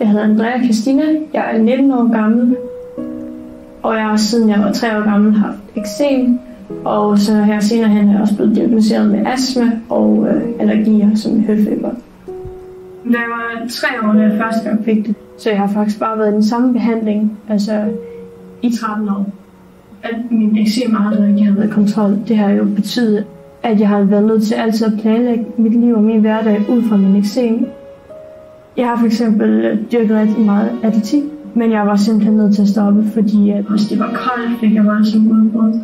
Jeg hedder Andrea Christina. Jeg er 19 år gammel, og jeg har siden jeg var 3 år gammel haft eksem. Og så her senere hen er jeg også blevet diagnosticeret med astma og allergier som høfeber. Da jeg var 3 år, da jeg første gang fik det, så jeg har faktisk bare været i den samme behandling, altså i 13 år. At min eksem aldrig ikke har været i kontrol, det har jo betydet, at jeg har været nødt til altid at planlægge mit liv og min hverdag ud fra min eksem. Jeg har fx dyrket rigtig meget atletik, men jeg var simpelthen nødt til at stoppe, fordi at hvis det var koldt, fik jeg voldsomt udbrud.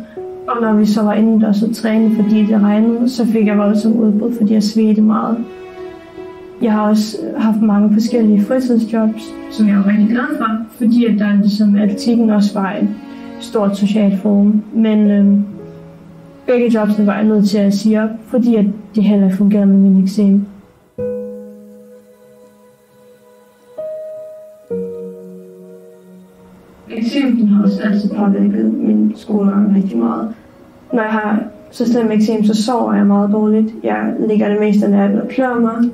Og når vi så var indendørs og træne, fordi det regnede, så fik jeg voldsomt udbrud, fordi jeg svedte meget. Jeg har også haft mange forskellige fritidsjobs, som jeg er rigtig glad for, fordi at der ligesom atletikken også var et stort socialt forum. Men begge jobsene var jeg nødt til at sige op, fordi at det heller ikke fungerede med min eksem. Eksemen har også altid påvirket min skolegang rigtig meget. Når jeg har så slemt eksem, så sover jeg meget dårligt. Jeg ligger det meste af natten og klør mig.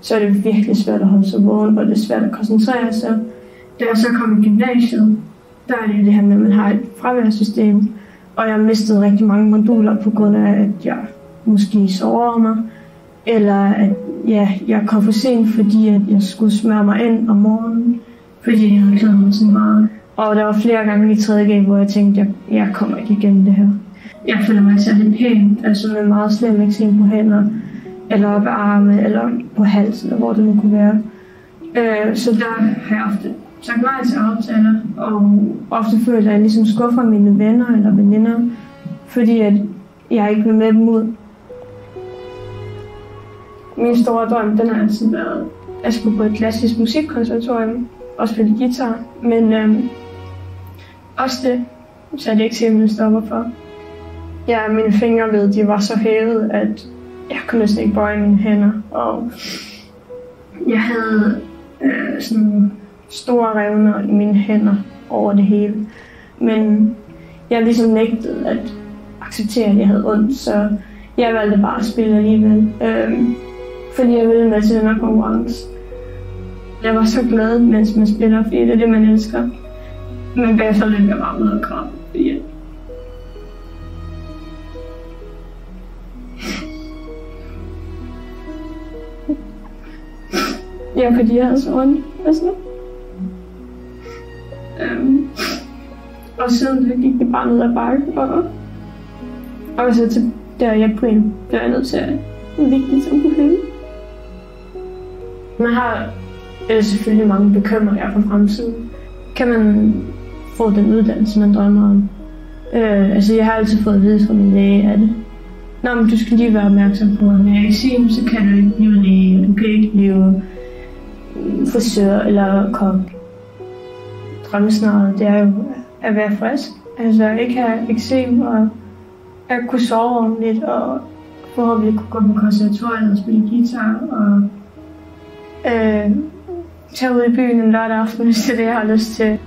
Så er det virkelig svært at holde sig vågen, og det er svært at koncentrere sig. Da jeg så kom i gymnasiet, der er det her med, at man har et fraværssystem. Og jeg mistede rigtig mange moduler på grund af, at jeg måske sov over mig. Eller at jeg kom for sent, fordi at jeg skulle smøre mig ind om morgenen. Fordi jeg havde glædet mig så meget. Og der var flere gange i 3.G, hvor jeg tænkte, at jeg kommer ikke igennem det her. Jeg føler mig særlig pæn, altså med meget slem eksem på hænder, eller på arme, eller på halsen, eller hvor det nu kunne være. Så der har jeg ofte sagt nej til aftaler, og ofte føler jeg, at jeg ligesom skuffer mine venner eller veninder, fordi at jeg ikke vil med dem ud. Min store drøm, den har altid været at skulle på et klassisk musikkonservatorium og spille guitar, men også det, så er det ikke simpelthen stopper for. Ja, mine fingerled, de var så hævet, at jeg kunne næsten ikke bøje mine hænder, og jeg havde sådan store revner i mine hænder over det hele. Men jeg ligesom nægtede at acceptere, at jeg havde ondt, så jeg valgte bare at spille alligevel, fordi jeg ville med til den her konkurrence. Jeg var så glad, mens man spiller, fordi det er det, man elsker. Men bagefter løb jeg bare ud og græd, fordi ja, fordi jeg havde så ondt. Og siden det gik det bare ned ad bakke og så til der i april blev jeg nødt til at vigtigt som kunne finde. Man har selvfølgelig mange bekymringer for fremtiden. Kan man få den uddannelse, man drømmer om? Jeg har altid fået at vide fra min læge, at men du skal lige være opmærksom på, at med eksem, så kan du ikke blive læge, du kan ikke blive frisør eller kok. Drømmesnaret, det er jo at være frisk. Altså ikke have eksem og at kunne sove ordentligt og forhåbentlig kunne gå på konservatoriet og spille guitar og tage ud i byen en lørdag aften, hvis det er det, jeg har lyst til.